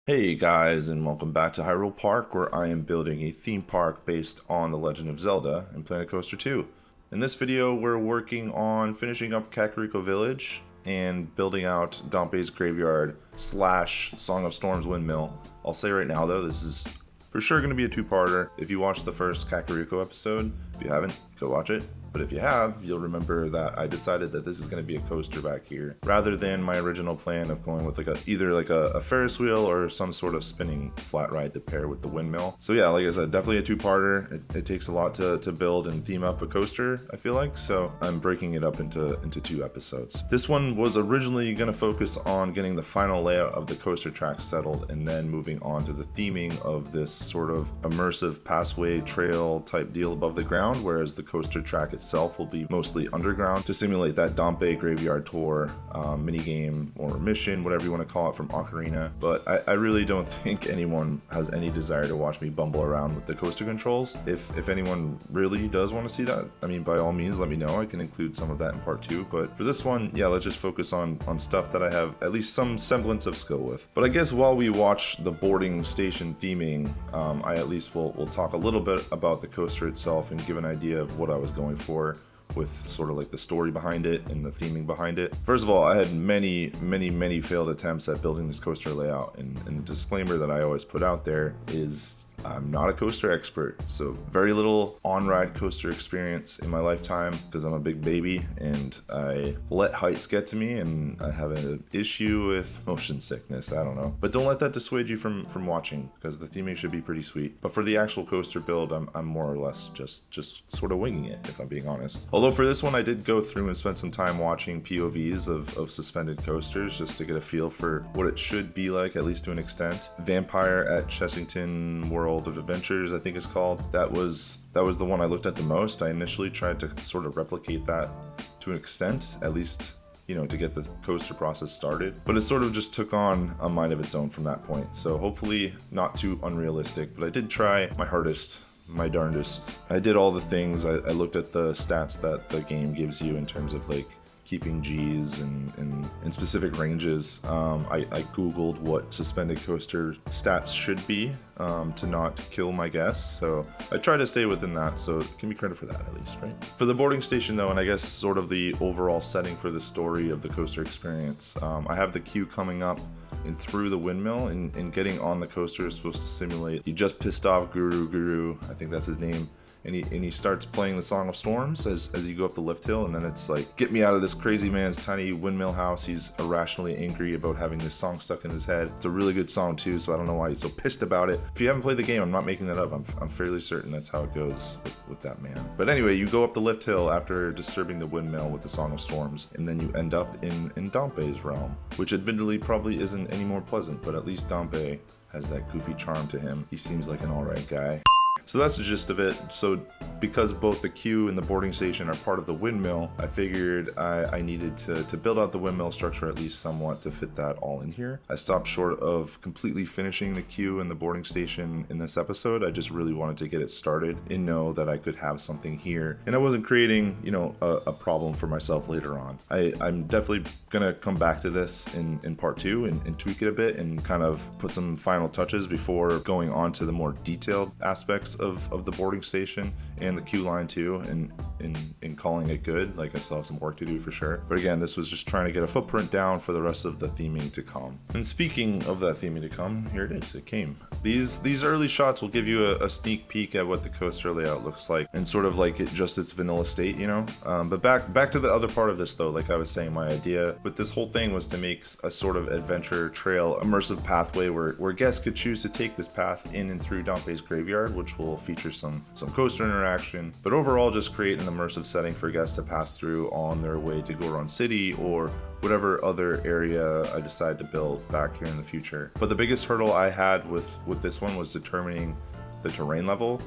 Hey guys, and welcome back to Hyrule Park, where I am building a theme park based on The Legend of Zelda and Planet Coaster 2. In this video, we're working on finishing up Kakariko Village and building out Dampé's Graveyard slash Song of Storms Windmill. I'll say right now though, this is for sure going to be a two-parter. If you watched the first Kakariko episode, if you haven't, go watch it. But if you have, you'll remember that I decided that this is going to be a coaster back here, rather than my original plan of going with either a Ferris wheel or some sort of spinning flat ride to pair with the windmill. So yeah, like I said, definitely a two-parter. It takes a lot to build and theme up a coaster, I feel like, so I'm breaking it up into two episodes. This one was originally going to focus on getting the final layout of the coaster track settled and then moving on to the theming of this sort of immersive passway trail type deal above the ground, whereas the coaster track itself will be mostly underground to simulate that Dampé Graveyard Tour minigame or mission, whatever you want to call it, from Ocarina. But I really don't think anyone has any desire to watch me bumble around with the coaster controls. If anyone really does want to see that, I mean, by all means, let me know. I can include some of that in part 2. But for this one, yeah, let's just focus on stuff that I have at least some semblance of skill with. But I guess while we watch the boarding station theming, I at least will talk a little bit about the coaster itself and give an idea of what I was going for with sort of like the story behind it and the theming behind it. First of all, I had many failed attempts at building this coaster layout, and the disclaimer that I always put out there is I'm not a coaster expert, so very little on-ride coaster experience in my lifetime because I'm a big baby and I let heights get to me and I have an issue with motion sickness. I don't know, but don't let that dissuade you from watching, because the theming should be pretty sweet. But for the actual coaster build, I'm more or less just sort of winging it, if I'm being honest. Although for this one, I did go through and spend some time watching POVs of suspended coasters just to get a feel for what it should be like, at least to an extent. Vampire at Chessington World of Adventures, I think it's called. That was the one I looked at the most. I initially tried to sort of replicate that to an extent, at least, you know, to get the coaster process started. But it sort of just took on a mind of its own from that point. So hopefully not too unrealistic, but I did try my hardest, my darndest. I did all the things. I looked at the stats that the game gives you in terms of like keeping G's and in specific ranges. I googled what suspended coaster stats should be to not kill my guess, so I try to stay within that, so give me credit for that at least, right? For the boarding station though, and I guess sort of the overall setting for the story of the coaster experience, I have the queue coming up and through the windmill, and getting on the coaster is supposed to simulate you just pissed off Guru, I think that's his name. And he starts playing the Song of Storms as you go up the lift hill, and then it's like, get me out of this crazy man's tiny windmill house. He's irrationally angry about having this song stuck in his head. It's a really good song too, so I don't know why he's so pissed about it. If you haven't played the game, I'm not making that up. I'm fairly certain that's how it goes with that man. But anyway, you go up the lift hill after disturbing the windmill with the Song of Storms, and then you end up in Dampé's realm, which admittedly probably isn't any more pleasant, but at least Dampé has that goofy charm to him. He seems like an alright guy. So that's the gist of it. So because both the queue and the boarding station are part of the windmill, I figured I needed to build out the windmill structure at least somewhat to fit that all in here. I stopped short of completely finishing the queue and the boarding station in this episode. I just really wanted to get it started and know that I could have something here, and I wasn't creating, you know, a problem for myself later on. I'm definitely gonna come back to this in part 2 and tweak it a bit and kind of put some final touches before going on to the more detailed aspects of the boarding station and the queue line too, and in calling it good. Like, I still have some work to do for sure, but again, this was just trying to get a footprint down for the rest of the theming to come. And speaking of that theming to come, here it is, it came. These early shots will give you a sneak peek at what the coaster layout looks like, and sort of like its vanilla state, you know. But back to the other part of this though. Like I was saying, my idea with this whole thing was to make a sort of adventure trail immersive pathway where guests could choose to take this path in and through Dampé's Graveyard, which will feature some coaster interaction, but overall just create an immersive setting for guests to pass through on their way to Goron City or whatever other area I decide to build back here in the future. But the biggest hurdle I had with this one was determining the terrain level.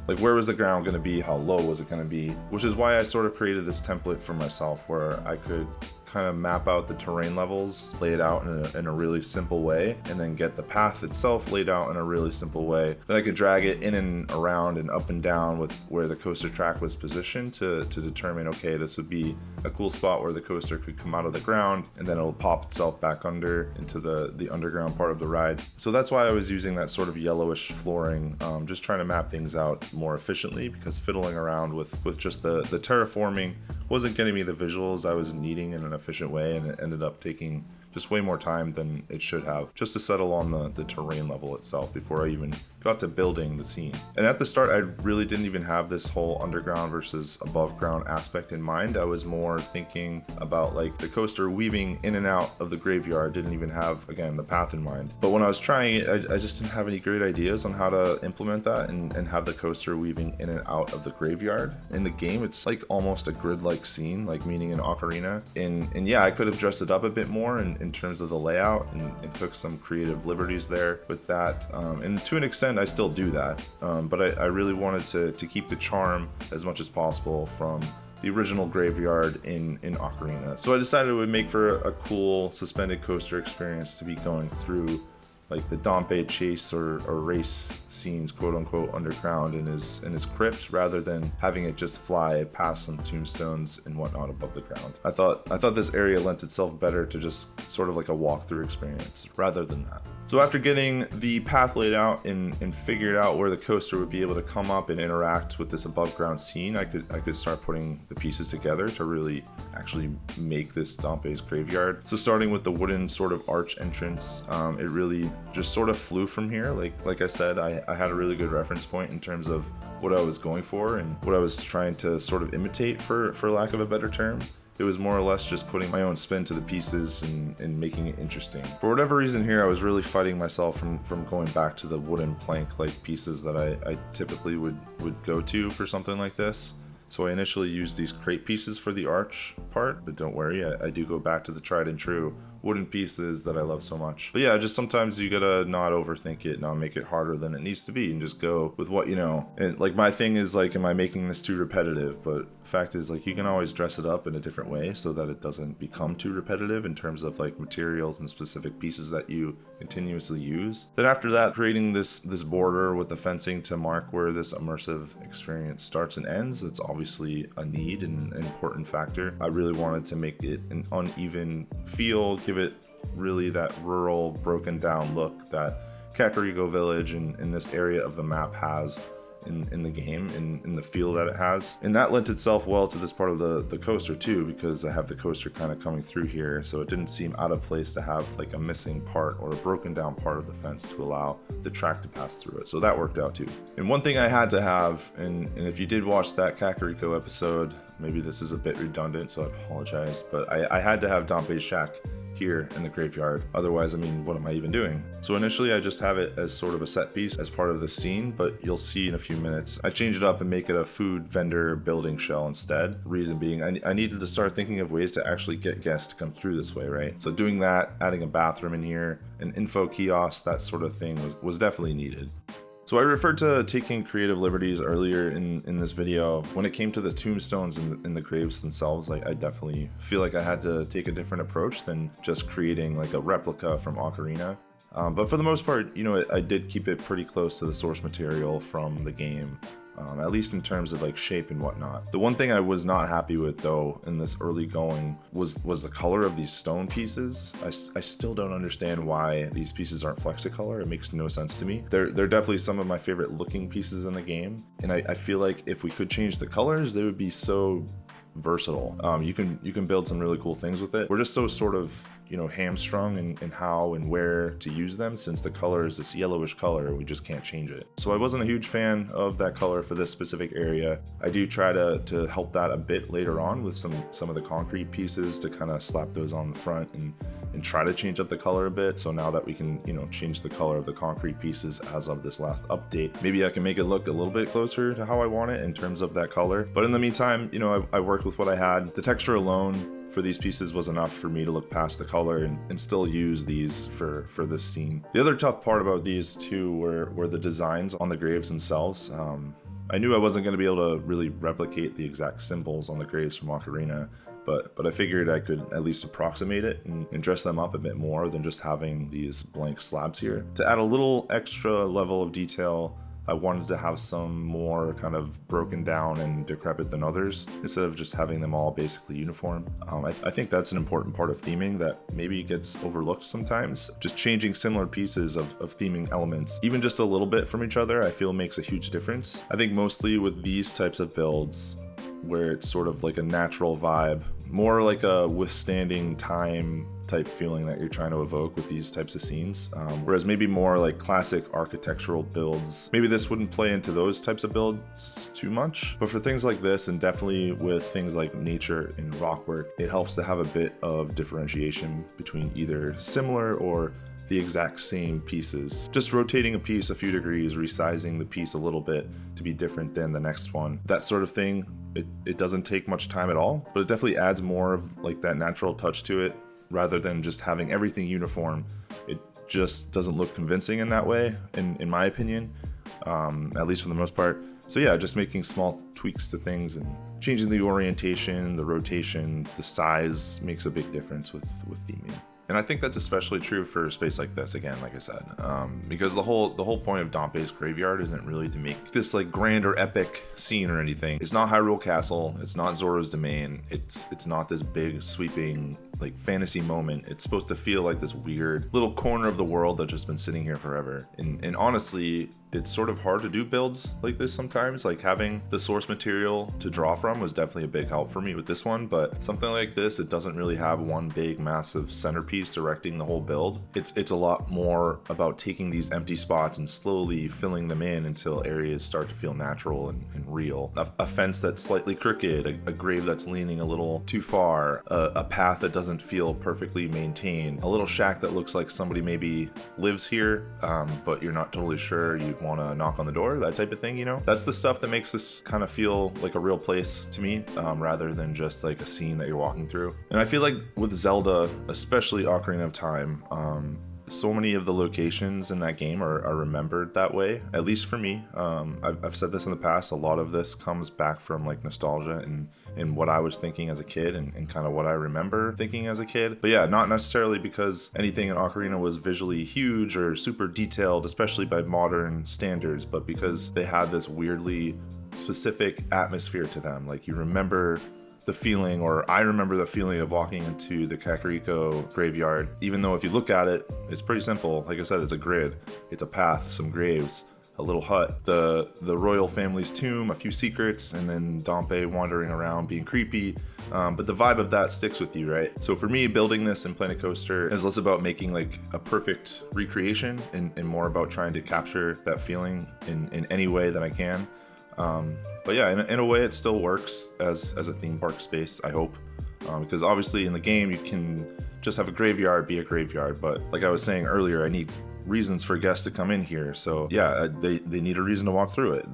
Like, where was the ground going to be? How low was it going to be? Which is why I sort of created this template for myself where I could kind of map out the terrain levels, lay it out in a really simple way, and then get the path itself laid out in a really simple way. Then I could drag it in and around and up and down with where the coaster track was positioned to determine, okay, this would be a cool spot where the coaster could come out of the ground, and then it'll pop itself back under into the underground part of the ride. So that's why I was using that sort of yellowish flooring, just trying to map things out more efficiently, because fiddling around with just the terraforming wasn't getting me the visuals I was needing in an efficient way, and it ended up taking just way more time than it should have, just to settle on the terrain level itself before I even got to building the scene. And at the start, I really didn't even have this whole underground versus above ground aspect in mind. I was more thinking about like the coaster weaving in and out of the graveyard. Didn't even have, again, the path in mind. But when I was trying it, I just didn't have any great ideas on how to implement that and have the coaster weaving in and out of the graveyard. In the game, it's like almost a grid-like scene, like meaning an Ocarina. And yeah, I could have dressed it up a bit more in terms of the layout and took some creative liberties there with that. And to an extent, I still do that. But I really wanted to keep the charm as much as possible from the original graveyard in Ocarina. So I decided it would make for a cool suspended coaster experience to be going through like the Dampé chase or race scenes, quote unquote, underground in his crypt, rather than having it just fly past some tombstones and whatnot above the ground. I thought this area lent itself better to just sort of like a walkthrough experience rather than that. So after getting the path laid out and figured out where the coaster would be able to come up and interact with this above ground scene, I could start putting the pieces together to really actually make this Dampé's graveyard. So starting with the wooden sort of arch entrance, it really just sort of flew from here. Like I said, I had a really good reference point in terms of what I was going for and what I was trying to sort of imitate, for lack of a better term. It was more or less just putting my own spin to the pieces and making it interesting. For whatever reason here, I was really fighting myself from going back to the wooden plank-like pieces that I typically would go to for something like this. So I initially used these crate pieces for the arch part, but don't worry, I do go back to the tried and true wooden pieces that I love so much. But yeah, just sometimes you gotta not overthink it, not make it harder than it needs to be, and just go with what you know. And like my thing is like, am I making this too repetitive? But fact is, like, you can always dress it up in a different way so that it doesn't become too repetitive in terms of like materials and specific pieces that you continuously use. Then after that, creating this border with the fencing to mark where this immersive experience starts and ends, it's obviously a need and an important factor. I really wanted to make it an uneven feel, give it really that rural, broken down look that Kakariko Village in this area of the map has in the game, in the feel that it has. And that lent itself well to this part of the coaster too, because I have the coaster kind of coming through here, so it didn't seem out of place to have like a missing part or a broken down part of the fence to allow the track to pass through it. So that worked out too. And one thing I had to have, and if you did watch that Kakariko episode, maybe this is a bit redundant, so I apologize, but I had to have Dampé's shack here in the graveyard. Otherwise, I mean, what am I even doing? So initially I just have it as sort of a set piece as part of the scene, but you'll see in a few minutes, I change it up and make it a food vendor building shell instead. Reason being, I needed to start thinking of ways to actually get guests to come through this way, right? So doing that, adding a bathroom in here, an info kiosk, that sort of thing was definitely needed. So I referred to taking creative liberties earlier in this video. When it came to the tombstones in the graves themselves, I definitely feel like I had to take a different approach than just creating like a replica from Ocarina. But for the most part, you know, I did keep it pretty close to the source material from the game. At least in terms of like shape and whatnot. The one thing I was not happy with though in this early going was the color of these stone pieces. I still don't understand why these pieces aren't Flexicolor. It makes no sense to me. They're definitely some of my favorite looking pieces in the game, and I feel like if we could change the colors, they would be so versatile. You can build some really cool things with it. We're just so sort of, you know, hamstrung in how and where to use them, since the color is this yellowish color, we just can't change it. So I wasn't a huge fan of that color for this specific area. I do try to help that a bit later on with some of the concrete pieces to kind of slap those on the front and try to change up the color a bit. So now that we can, you know, change the color of the concrete pieces as of this last update, maybe I can make it look a little bit closer to how I want it in terms of that color. But in the meantime, you know, I worked with what I had. The texture alone for these pieces was enough for me to look past the color and still use these for this scene. The other tough part about these two were the designs on the graves themselves. I knew I wasn't going to be able to really replicate the exact symbols on the graves from Ocarina, but I figured I could at least approximate it and dress them up a bit more than just having these blank slabs here. To add a little extra level of detail, I wanted to have some more kind of broken down and decrepit than others, instead of just having them all basically uniform. I think that's an important part of theming that maybe gets overlooked sometimes. Just changing similar pieces of theming elements, even just a little bit from each other, I feel makes a huge difference. I think mostly with these types of builds, where it's sort of like a natural vibe, more like a withstanding time type feeling that you're trying to evoke with these types of scenes. Whereas maybe more like classic architectural builds, maybe this wouldn't play into those types of builds too much. But for things like this, and definitely with things like nature and rock work, it helps to have a bit of differentiation between either similar or the exact same pieces. Just rotating a piece a few degrees, resizing the piece a little bit to be different than the next one. That sort of thing, it doesn't take much time at all, but it definitely adds more of like that natural touch to it, rather than just having everything uniform. It just doesn't look convincing in that way, in my opinion, at least for the most part. So yeah, just making small tweaks to things and changing the orientation, the rotation, the size makes a big difference with theming. And I think that's especially true for a space like this, again, like I said, because the whole point of Dampé's graveyard isn't really to make this like grand or epic scene or anything. It's not Hyrule Castle, it's not Zora's Domain, it's not this big sweeping like fantasy moment. It's supposed to feel like this weird little corner of the world that's just been sitting here forever. And honestly, it's sort of hard to do builds like this sometimes. Like having the source material to draw from was definitely a big help for me with this one, but something like this, it doesn't really have one big massive centerpiece directing the whole build. It's a lot more about taking these empty spots and slowly filling them in until areas start to feel natural and real. A fence that's slightly crooked, a grave that's leaning a little too far, a path that doesn't feel perfectly maintained, a little shack that looks like somebody maybe lives here, but you're not totally sure you'd want to knock on the door, that type of thing, you know? That's the stuff that makes this kind of feel like a real place to me, rather than just like a scene that you're walking through. And I feel like with Zelda, especially Ocarina of Time, so many of the locations in that game are remembered that way, at least for me. I've said this in the past, a lot of this comes back from like nostalgia and what I was thinking as a kid and kind of what I remember thinking as a kid. But yeah, not necessarily because anything in Ocarina was visually huge or super detailed, especially by modern standards, but because they had this weirdly specific atmosphere to them. Like you remember the feeling, or I remember the feeling of walking into the Kakariko graveyard, even though if you look at it, it's pretty simple. Like I said, it's a grid, it's a path, some graves, a little hut, the royal family's tomb, a few secrets, and then Dampé wandering around being creepy. But the vibe of that sticks with you, right? So for me, building this in Planet Coaster is less about making like a perfect recreation and more about trying to capture that feeling in any way that I can. But yeah, in a way it still works as a theme park space, I hope. Because obviously in the game you can just have a graveyard be a graveyard, but like I was saying earlier, I need reasons for guests to come in here. So yeah, they need a reason to walk through it.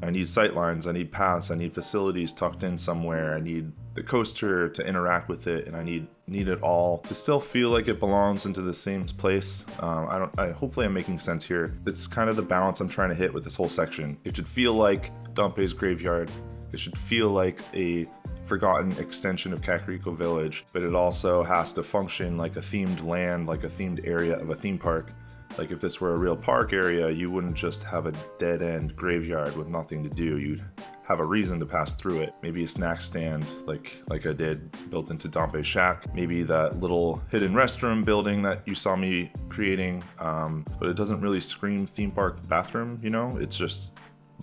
I need sight lines, I need paths, I need facilities tucked in somewhere, I need the coaster to interact with it, and I need it all to still feel like it belongs into the same place. Hopefully I'm making sense here. It's kind of the balance I'm trying to hit with this whole section. It should feel like Dampé's graveyard. It should feel like a forgotten extension of Kakariko Village, but it also has to function like a themed land, like a themed area of a theme park. Like if this were a real park area, you wouldn't just have a dead-end graveyard with nothing to do. You'd have a reason to pass through it. Maybe a snack stand like I did, built into Dampé's shack. Maybe that little hidden restroom building that you saw me creating, but it doesn't really scream theme park bathroom, you know? It just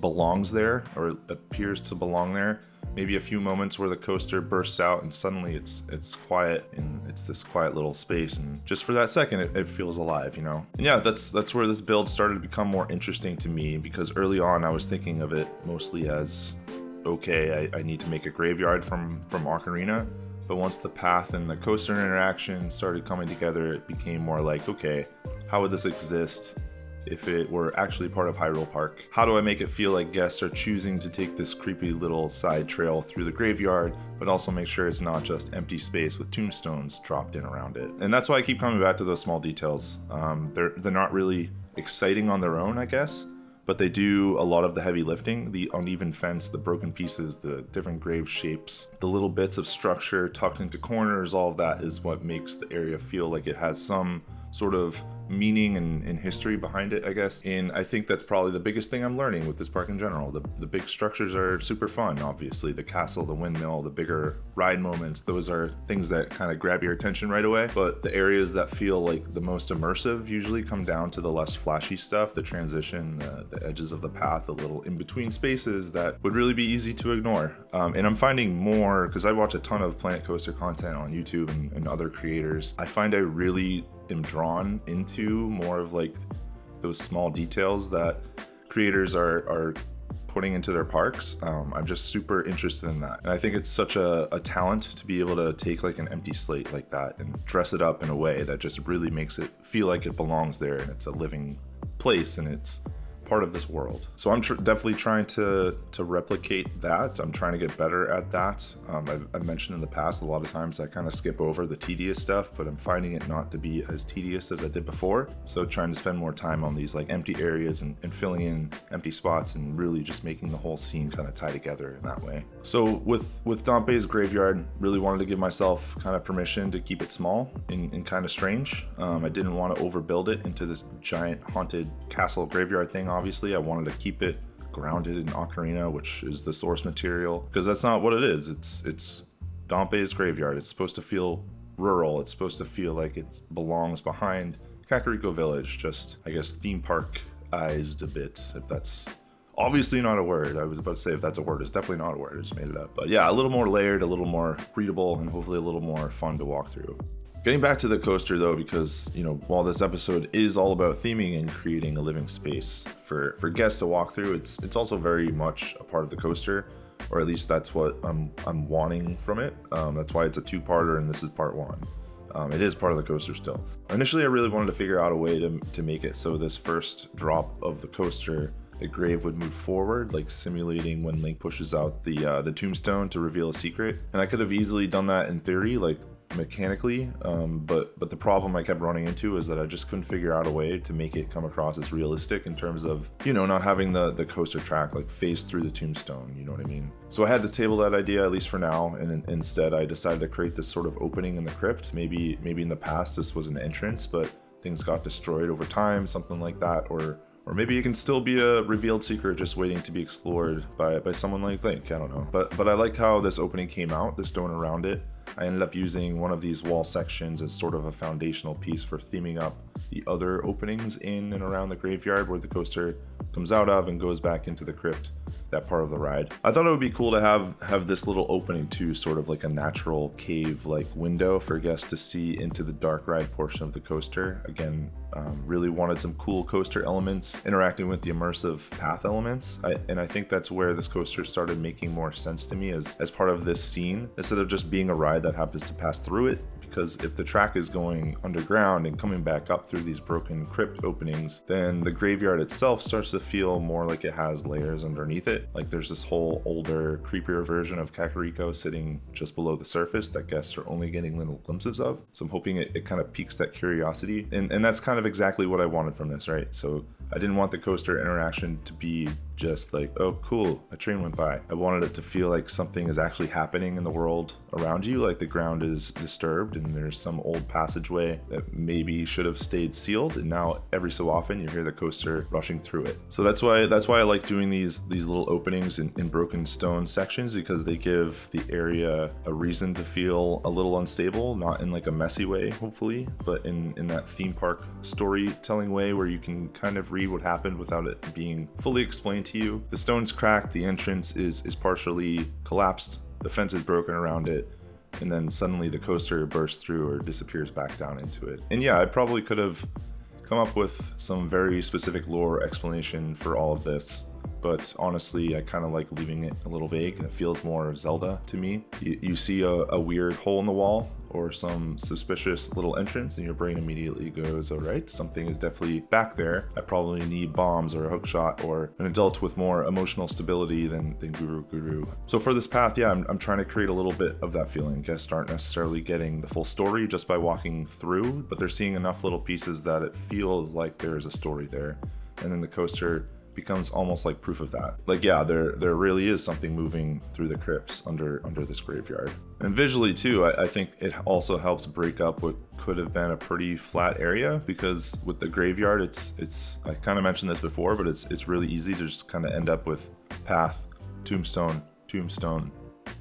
belongs there, or it appears to belong there. Maybe a few moments where the coaster bursts out and suddenly it's quiet, and it's this quiet little space, and just for that second it feels alive, you know? And yeah, that's where this build started to become more interesting to me, because early on I was thinking of it mostly as, okay, I need to make a graveyard from Ocarina, but once the path and the coaster interaction started coming together, it became more like, okay, how would this exist if it were actually part of Hyrule Park? How do I make it feel like guests are choosing to take this creepy little side trail through the graveyard, but also make sure it's not just empty space with tombstones dropped in around it? And that's why I keep coming back to those small details. They're not really exciting on their own, I guess, but they do a lot of the heavy lifting. The uneven fence, the broken pieces, the different grave shapes, the little bits of structure tucked into corners, all of that is what makes the area feel like it has some sort of meaning and history behind it, I guess. And I think that's probably the biggest thing I'm learning with this park in general. The big structures are super fun, obviously. The castle, the windmill, the bigger ride moments, those are things that kind of grab your attention right away. But the areas that feel like the most immersive usually come down to the less flashy stuff, the transition, the edges of the path, the little in-between spaces that would really be easy to ignore. And I'm finding more, because I watch a ton of Planet Coaster content on YouTube and other creators, I find I really am drawn into more of like those small details that creators are putting into their parks. I'm just super interested in that, and I think it's such a talent to be able to take like an empty slate like that and dress it up in a way that just really makes it feel like it belongs there and it's a living place and it's part of this world. So I'm definitely trying to replicate that. I'm trying to get better at that. I've mentioned in the past, a lot of times I kind of skip over the tedious stuff, but I'm finding it not to be as tedious as I did before. So trying to spend more time on these like empty areas and filling in empty spots and really just making the whole scene kind of tie together in that way. So with Dampé's graveyard, really wanted to give myself kind of permission to keep it small and kind of strange. I didn't want to overbuild it into this giant haunted castle graveyard thing. Obviously, I wanted to keep it grounded in Ocarina, which is the source material, because that's not what it is. It's Dampé's graveyard. It's supposed to feel rural. It's supposed to feel like it belongs behind Kakariko Village, just, I guess, theme park-ized a bit, if that's obviously not a word. I was about to say if that's a word. It's definitely not a word. I just made it up. But yeah, a little more layered, a little more readable, and hopefully a little more fun to walk through. Getting back to the coaster though, because, you know, while this episode is all about theming and creating a living space for guests to walk through, it's also very much a part of the coaster, or at least that's what I'm wanting from it. That's why it's a two-parter and this is part one. It is part of the coaster still. Initially, I really wanted to figure out a way to make it so this first drop of the coaster, the grave would move forward, like simulating when Link pushes out the tombstone to reveal a secret. And I could have easily done that in theory, like mechanically, but the problem I kept running into is that I just couldn't figure out a way to make it come across as realistic in terms of, you know, not having the coaster track like phase through the tombstone, you know what I mean? So I had to table that idea, at least for now, and instead I decided to create this sort of opening in the crypt. Maybe in the past this was an entrance, but things got destroyed over time, something like that, or maybe it can still be a revealed secret just waiting to be explored by someone like Link, I don't know. But I like how this opening came out, the stone around it. I ended up using one of these wall sections as sort of a foundational piece for theming up the other openings in and around the graveyard where the coaster comes out of and goes back into the crypt, that part of the ride. I thought it would be cool to have this little opening too, sort of like a natural cave-like window for guests to see into the dark ride portion of the coaster. Again, really wanted some cool coaster elements interacting with the immersive path elements. And I think that's where this coaster started making more sense to me as part of this scene, instead of just being a ride that happens to pass through it. Because if the track is going underground and coming back up through these broken crypt openings, then the graveyard itself starts to feel more like it has layers underneath it. Like there's this whole older, creepier version of Kakariko sitting just below the surface that guests are only getting little glimpses of. So I'm hoping it kind of piques that curiosity. And that's kind of exactly what I wanted from this, right? So I didn't want the coaster interaction to be just like, oh cool, a train went by. I wanted it to feel like something is actually happening in the world around you, like the ground is disturbed and there's some old passageway that maybe should have stayed sealed, and now every so often you hear the coaster rushing through it. So that's why I like doing these little openings in broken stone sections, because they give the area a reason to feel a little unstable, not in like a messy way hopefully, but in that theme park storytelling way where you can kind of read what happened without it being fully explained to you. The stone's cracked, the entrance is partially collapsed, the fence is broken around it, and then suddenly the coaster bursts through or disappears back down into it. And yeah, I probably could have come up with some very specific lore explanation for all of this, but honestly I kind of like leaving it a little vague. It feels more Zelda to me. You see a weird hole in the wall or some suspicious little entrance and your brain immediately goes, all right, something is definitely back there. I probably need bombs or a hookshot or an adult with more emotional stability than Guru. So for this path, yeah, I'm trying to create a little bit of that feeling. Guests aren't necessarily getting the full story just by walking through, but they're seeing enough little pieces that it feels like there is a story there. And then the coaster becomes almost like proof of that. Like, yeah, there really is something moving through the crypts under this graveyard. And visually too, I think it also helps break up what could have been a pretty flat area, because with the graveyard, it's I kind of mentioned this before, but it's really easy to just kind of end up with path, tombstone, tombstone,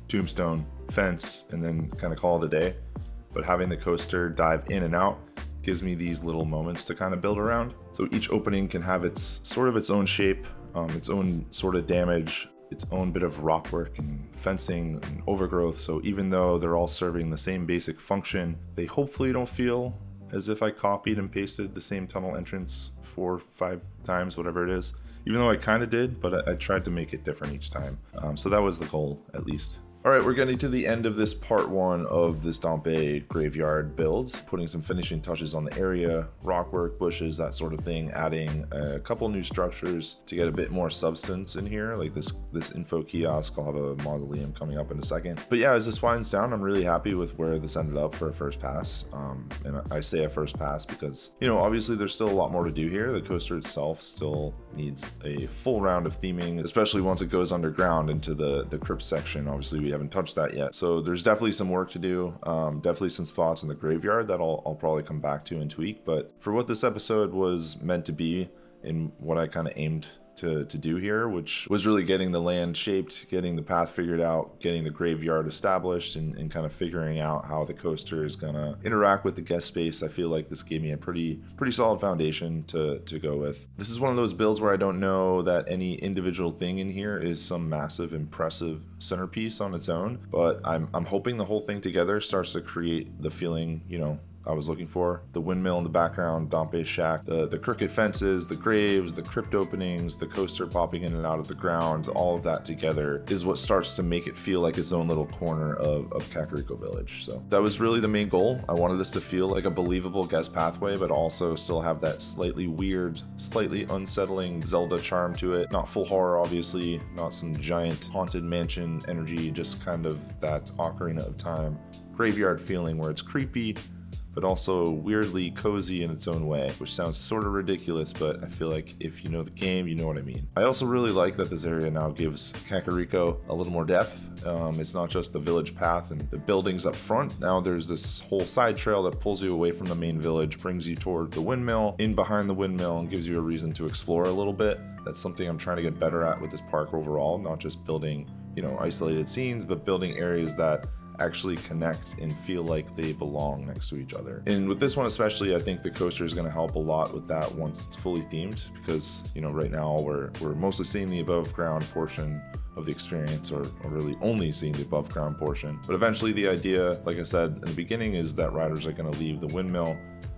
tombstone, fence, and then kind of call it a day. But having the coaster dive in and out gives me these little moments to kind of build around. So each opening can have its own shape, its own sort of damage, its own bit of rock work and fencing and overgrowth. So even though they're all serving the same basic function, they hopefully don't feel as if I copied and pasted the same tunnel entrance 4 or 5 times, whatever it is. Even though I kind of did, but I tried to make it different each time. So that was the goal, at least. All right, we're getting to the end of this part 1 of this Dampé graveyard build, putting some finishing touches on the area, rock work, bushes, that sort of thing, adding a couple new structures to get a bit more substance in here, like this info kiosk. I'll have a mausoleum coming up in a second. But yeah, as this winds down, I'm really happy with where this ended up for a first pass. And I say a first pass because, you know, obviously there's still a lot more to do here. The coaster itself still needs a full round of theming, especially once it goes underground into the crypt section. Obviously we haven't touched that yet, so there's definitely some work to do. Definitely some spots in the graveyard that I'll probably come back to and tweak, but for what this episode was meant to be and what I kind of aimed to do here, which was really getting the land shaped, getting the path figured out, getting the graveyard established, and kind of figuring out how the coaster is gonna interact with the guest space. I feel like this gave me a pretty solid foundation to go with. This is one of those builds where I don't know that any individual thing in here is some massive, impressive centerpiece on its own, but I'm hoping the whole thing together starts to create the feeling, you know, I was looking for. The windmill in the background, Dampé's shack, the crooked fences, the graves, the crypt openings, the coaster popping in and out of the ground, all of that together is what starts to make it feel like its own little corner of Kakariko Village. So that was really the main goal. I wanted this to feel like a believable guest pathway, but also still have that slightly weird, slightly unsettling Zelda charm to it. Not full horror, obviously, not some giant haunted mansion energy, just kind of that Ocarina of Time graveyard feeling where it's creepy, but also weirdly cozy in its own way, which sounds sort of ridiculous, but I feel like if you know the game, you know what I mean. I also really like that this area now gives Kakariko a little more depth. It's not just the village path and the buildings up front. Now there's this whole side trail that pulls you away from the main village, brings you toward the windmill, in behind the windmill, and gives you a reason to explore a little bit. That's something I'm trying to get better at with this park overall, not just building, you know, isolated scenes, but building areas that actually connect and feel like they belong next to each other. And with this one especially, I think the coaster is going to help a lot with that once it's fully themed, because, you know, right now we're mostly seeing the above ground portion of the experience, or really only seeing the above ground portion. But eventually the idea, like I said in the beginning, is that riders are going to leave the windmill,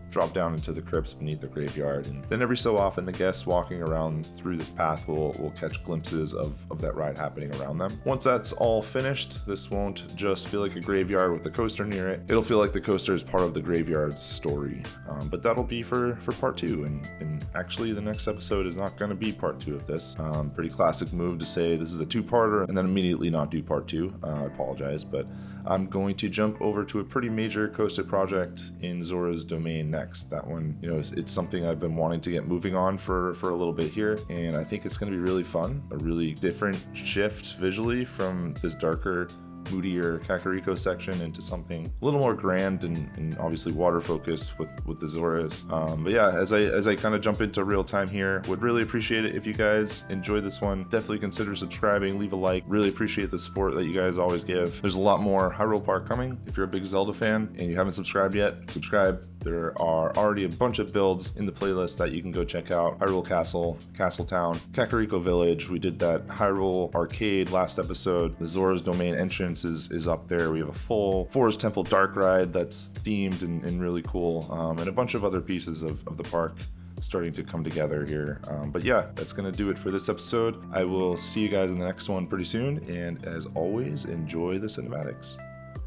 drop down into the crypts beneath the graveyard, and then every so often the guests walking around through this path will catch glimpses of that ride happening around them. Once that's all finished, this won't just feel like a graveyard with the coaster near it. It'll feel like the coaster is part of the graveyard's story. But that'll be for part 2, and actually the next episode is not going to be part 2 of this. Pretty classic move to say this is a 2-parter and then immediately not do part 2. I apologize, but I'm going to jump over to a pretty major coaster project in Zora's Domain next. That one, you know, it's something I've been wanting to get moving on for a little bit here, and I think it's going to be really fun. A really different shift visually from this darker, moodier Kakariko section into something a little more grand and obviously water focused with the Zoras. But yeah, as I kind of jump into real time here, would really appreciate it if you guys enjoy this one. Definitely consider subscribing, leave a like. Really appreciate the support that you guys always give. There's a lot more Hyrule Park coming. If you're a big Zelda fan and you haven't subscribed yet, subscribe. There are already a bunch of builds in the playlist that you can go check out. Hyrule Castle, Castle Town, Kakariko Village. We did that Hyrule Arcade last episode. The Zora's Domain entrance is up there. We have a full Forest Temple Dark ride that's themed and really cool, and a bunch of other pieces of the park starting to come together here. But yeah, that's gonna do it for this episode. I will see you guys in the next one pretty soon, and as always, enjoy the cinematics.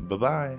Bye-bye.